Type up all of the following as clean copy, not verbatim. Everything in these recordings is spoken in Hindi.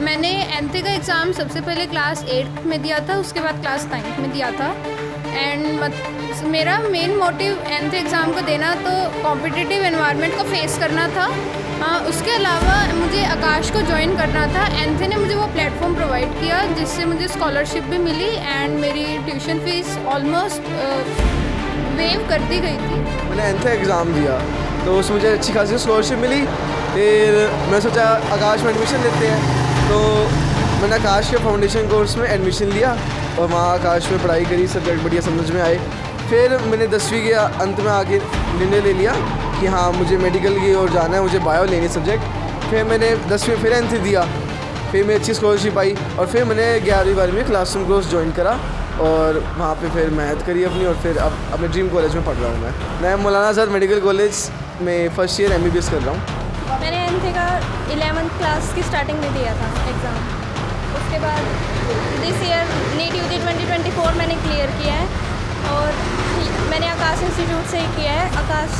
मैंने एनथे का एग्ज़ाम सबसे पहले क्लास 8 में दिया था, उसके बाद क्लास 9 में दिया था। एंड मेरा मेन मोटिव एनथे एग्ज़ाम को देना तो कॉम्पिटिटिव एनवायरनमेंट को फेस करना था। उसके अलावा मुझे आकाश को ज्वाइन करना था। एनथे ने मुझे वो प्लेटफॉर्म प्रोवाइड किया जिससे मुझे स्कॉलरशिप भी मिली एंड मेरी ट्यूशन फ़ीस ऑलमोस्ट वेव कर दी गई थी। मैंने एनथे एग्ज़ाम दिया तो उसमें मुझे अच्छी खासी स्कॉलरशिप मिली। फिर मैं सोचा आकाश में एडमिशन लेते हैं, तो मैंने आकाश के फाउंडेशन कोर्स में एडमिशन लिया और वहाँ आकाश में पढ़ाई करी, सब्जेक्ट बढ़िया समझ में आए। फिर मैंने 10वीं के अंत में आके निर्णय ले लिया कि हाँ मुझे मेडिकल की ओर जाना है, मुझे बायो लेनी सब्जेक्ट। फिर मैंने 10वीं फिर एनथे दिया, फिर मेरी अच्छी स्कॉलरशिप आई और फिर मैंने 11वीं 12वीं में क्लासरूम कोर्स ज्वाइन करा और वहाँ पे फिर मेहनत करी अपनी और फिर अब अपने ड्रीम कॉलेज में पढ़ रहा हूँ। मैं मौलाना आज़ाद मेडिकल कॉलेज में फर्स्ट ईयर MBBS कर रहा हूँ। मैंने एनथे का 11th क्लास की स्टार्टिंग में दिया था एग्ज़ाम। उसके बाद दिस ईयर नीट UG 2024 मैंने क्लियर किया है और मैंने आकाश इंस्टीट्यूट से ही किया है। आकाश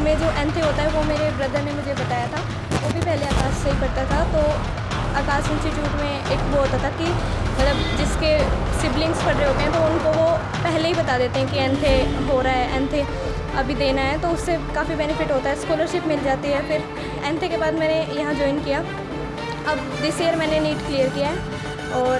में जो एनथे होता है वो मेरे ब्रदर ने मुझे बताया था, वो भी पहले आकाश से ही पढ़ता था। तो आकाश इंस्टीट्यूट में एक वो होता था कि मतलब जिसके सिबलिंग्स पढ़ रहे होते हैं तो उनको वो पहले ही बता देते हैं कि एनथे हो रहा है, एनथे अभी देना है, तो उससे काफ़ी बेनिफिट होता है, स्कॉलरशिप मिल जाती है। फिर एनथे के बाद मैंने यहाँ ज्वाइन किया। अब दिस ईयर मैंने नीट क्लियर किया है और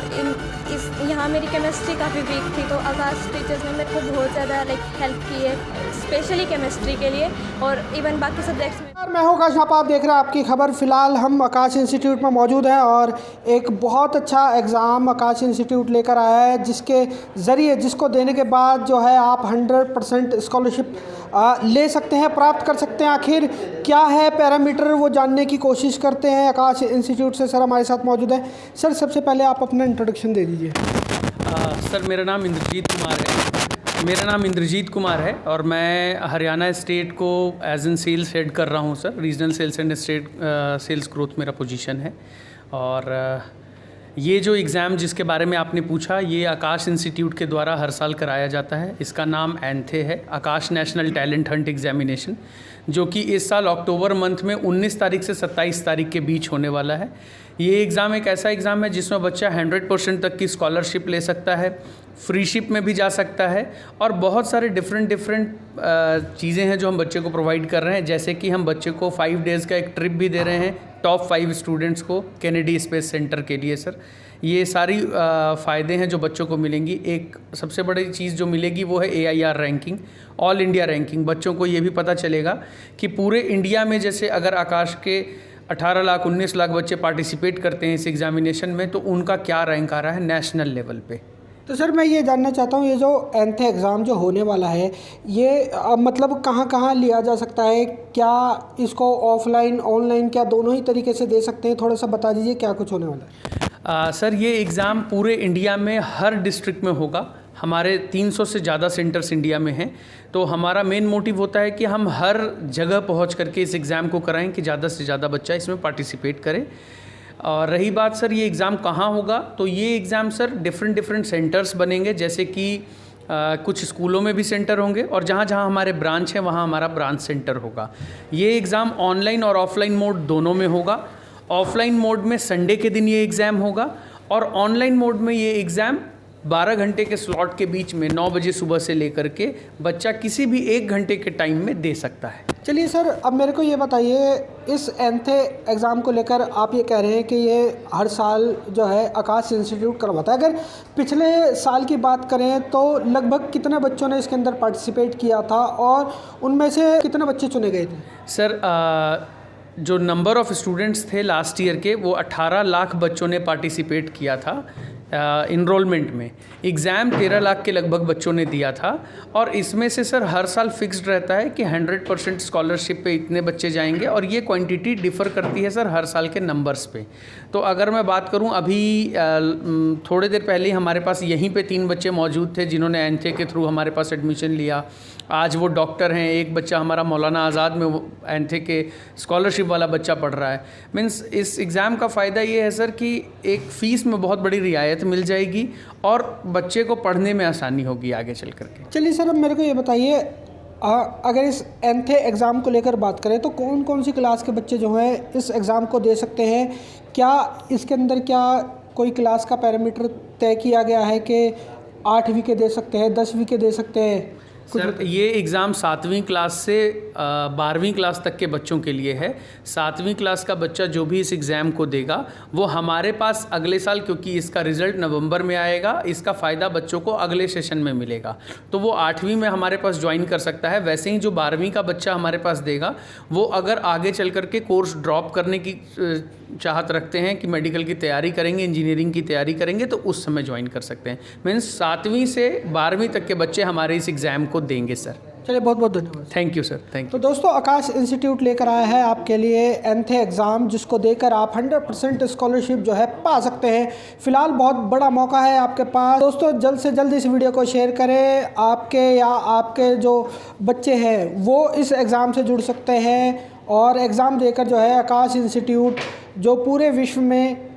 यहाँ मेरी केमिस्ट्री काफ़ी वीक थी, तो आकाश टीचर्स ने मेरे को बहुत ज़्यादा हेल्प की है, स्पेशली केमिस्ट्री के लिए और इवन बाकी सब्जेक्ट्स में। मैं हूँ आकाश, आप देख रहे हैं आपकी खबर। फ़िलहाल हम आकाश इंस्टीट्यूट में मौजूद हैं और एक बहुत अच्छा एग्ज़ाम आकाश इंस्टीट्यूट लेकर आया है जिसके ज़रिए, जिसको देने के बाद जो है आप 100% स्कॉलरशिप ले सकते हैं, प्राप्त कर सकते हैं। आखिर क्या है पैरामीटर, वो जानने की कोशिश करते हैं आकाश इंस्टीट्यूट से। सर हमारे साथ मौजूद है। सर सबसे पहले आप अपना इंट्रोडक्शन दे दीजिए। सर मेरा नाम इंद्रजीत कुमार है और मैं हरियाणा स्टेट को एज एन सेल्स हेड कर रहा हूँ sir. Regional sales and state sales growth मेरा पोजीशन है। और ये जो एग्ज़ाम जिसके बारे में आपने पूछा, ये आकाश इंस्टीट्यूट के द्वारा हर साल कराया जाता है। इसका नाम एनथे है, आकाश नेशनल टैलेंट हंट एग्जामिनेशन, जो कि इस साल अक्टूबर मंथ में 19 तारीख से 27 तारीख के बीच होने वाला है। ये एग्ज़ाम एक ऐसा एग्ज़ाम है जिसमें बच्चा 100% तक की स्कॉलरशिप ले सकता है, फ्रीशिप में भी जा सकता है और बहुत सारे डिफरेंट चीज़ें हैं जो हम बच्चे को प्रोवाइड कर रहे हैं। जैसे कि हम बच्चे को 5 डेज़ का एक ट्रिप भी दे रहे हैं टॉप 5 स्टूडेंट्स को कैनेडी स्पेस सेंटर के लिए। सर ये सारी फ़ायदे हैं जो बच्चों को मिलेंगी। एक सबसे बड़ी चीज़ जो मिलेगी वो है AIR ranking, all India ranking. बच्चों को ये भी पता चलेगा कि पूरे इंडिया में जैसे अगर आकाश के 18 लाख 19 लाख बच्चे पार्टिसिपेट करते हैं इस एग्ज़ामिनेशन में, तो उनका क्या रैंक आ रहा है नेशनल लेवल पे। तो सर मैं ये जानना चाहता हूँ, ये जो एनथे एग्ज़ाम जो होने वाला है ये मतलब कहाँ कहाँ लिया जा सकता है? क्या इसको ऑफलाइन ऑनलाइन क्या दोनों ही तरीके से दे सकते हैं? थोड़ा सा बता दीजिए क्या कुछ होने वाला है। सर ये एग्ज़ाम पूरे इंडिया में हर डिस्ट्रिक्ट में होगा। हमारे 300 से ज़्यादा सेंटर्स इंडिया में हैं, तो हमारा मेन मोटिव होता है कि हम हर जगह पहुंच करके इस एग्ज़ाम को कराएं कि ज़्यादा से ज़्यादा बच्चा इसमें पार्टिसिपेट करे। और रही बात सर ये एग्ज़ाम कहाँ होगा, तो ये एग्ज़ाम सर डिफरेंट सेंटर्स बनेंगे। जैसे कि कुछ स्कूलों में भी सेंटर होंगे और जहाँ जहाँ हमारे ब्रांच हैं वहाँ हमारा ब्रांच सेंटर होगा। ये एग्ज़ाम ऑनलाइन और ऑफलाइन मोड दोनों में होगा। ऑफलाइन मोड में संडे के दिन ये एग्ज़ाम होगा और ऑनलाइन मोड में ये एग्ज़ाम 12 घंटे के स्लॉट के बीच में 9 बजे सुबह से लेकर के बच्चा किसी भी 1 घंटे के टाइम में दे सकता है। चलिए सर, अब मेरे को ये बताइए, इस एनथे एग्ज़ाम को लेकर आप ये कह रहे हैं कि ये हर साल जो है आकाश इंस्टीट्यूट करवाता है। अगर पिछले साल की बात करें तो लगभग कितने बच्चों ने इसके अंदर पार्टिसिपेट किया था और उनमें से कितने बच्चे चुने गए थे? सर जो नंबर ऑफ़ स्टूडेंट्स थे लास्ट ईयर के, वो 18 लाख बच्चों ने पार्टिसिपेट किया था इनरोलमेंट में। एग्ज़ाम 13 लाख के लगभग बच्चों ने दिया था और इसमें से सर हर साल फिक्स्ड रहता है कि 100% स्कॉलरशिप पे इतने बच्चे जाएंगे और ये क्वांटिटी डिफ़र करती है सर हर साल के नंबर्स पे। तो अगर मैं बात करूं, अभी थोड़ी देर पहले ही हमारे पास यहीं पे 3 बच्चे मौजूद थे जिन्होंने एनथे के थ्रू हमारे पास एडमिशन लिया। आज वो डॉक्टर हैं। एक बच्चा हमारा मौलाना आज़ाद में एनथे के स्कॉलरशिप वाला बच्चा पढ़ रहा है। मीन्स इस एग्ज़ाम का फ़ायदा ये है सर कि एक फ़ीस में बहुत बड़ी रियायत मिल जाएगी और बच्चे को पढ़ने में आसानी होगी आगे चल करके। चलिए सर, अब मेरे को ये बताइए, अगर इस एंथे एग्ज़ाम को लेकर बात करें तो कौन कौन सी क्लास के बच्चे जो हैं इस एग्ज़ाम को दे सकते हैं? क्या इसके अंदर क्या कोई क्लास का पैरामीटर तय किया गया है कि 8वीं के दे सकते हैं, 10वीं के दे सकते हैं? सर ये एग्ज़ाम 7वीं क्लास से 12वीं क्लास तक के बच्चों के लिए है। 7वीं क्लास का बच्चा जो भी इस एग्ज़ाम को देगा वो हमारे पास अगले साल, क्योंकि इसका रिज़ल्ट नवंबर में आएगा, इसका फ़ायदा बच्चों को अगले सेशन में मिलेगा, तो वो 8वीं में हमारे पास ज्वाइन कर सकता है। वैसे ही जो 12वीं का बच्चा हमारे पास देगा वो अगर आगे चल कर के कोर्स ड्रॉप करने की चाहत रखते हैं कि मेडिकल की तैयारी करेंगे, इंजीनियरिंग की तैयारी करेंगे, तो उस समय ज्वाइन कर सकते हैं। मीन्स 7वीं से 12वीं तक के बच्चे हमारे इस एग्ज़ाम को देंगे सर। चलिए, बहुत बहुत धन्यवाद। थैंक यू सर, थैंक तो यू। दोस्तों, आकाश इंस्टीट्यूट लेकर आया है आपके लिए एंथे एग्ज़ाम, जिसको देकर आप 100% स्कॉलरशिप जो है पा सकते हैं। फ़िलहाल बहुत बड़ा मौका है आपके पास। दोस्तों, जल्द से जल्द इस वीडियो को शेयर करें। आपके या आपके जो बच्चे हैं वो इस एग्ज़ाम से जुड़ सकते हैं और एग्ज़ाम देकर जो है आकाश इंस्टीट्यूट जो पूरे विश्व में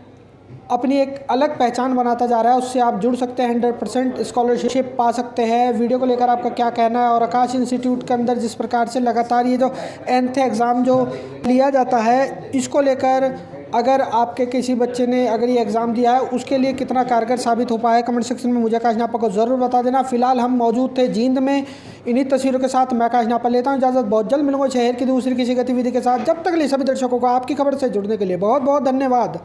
अपनी एक अलग पहचान बनाता जा रहा है, उससे आप जुड़ सकते हैं। 100% स्कॉलरशिप पा सकते हैं। वीडियो को लेकर आपका क्या कहना है? और आकाश इंस्टीट्यूट के अंदर जिस प्रकार से लगातार ये जो एंथ एग्ज़ाम जो लिया जाता है, इसको लेकर अगर आपके किसी बच्चे ने अगर ये एग्ज़ाम दिया है, उसके लिए कितना कारगर साबित हो पाया है, कमेंट सेक्शन में मुझे आकाश नापा को ज़रूर बता देना। फ़िलहाल हम मौजूद थे जींद में। इन्हीं तस्वीरों के साथ मैं आकाश नापा लेता हूँ इजाज़त। बहुत जल्द मिलूंगा शहर की दूसरी किसी गतिविधि के साथ। जब तक लिए सभी दर्शकों को आपकी खबर से जुड़ने के लिए बहुत बहुत धन्यवाद।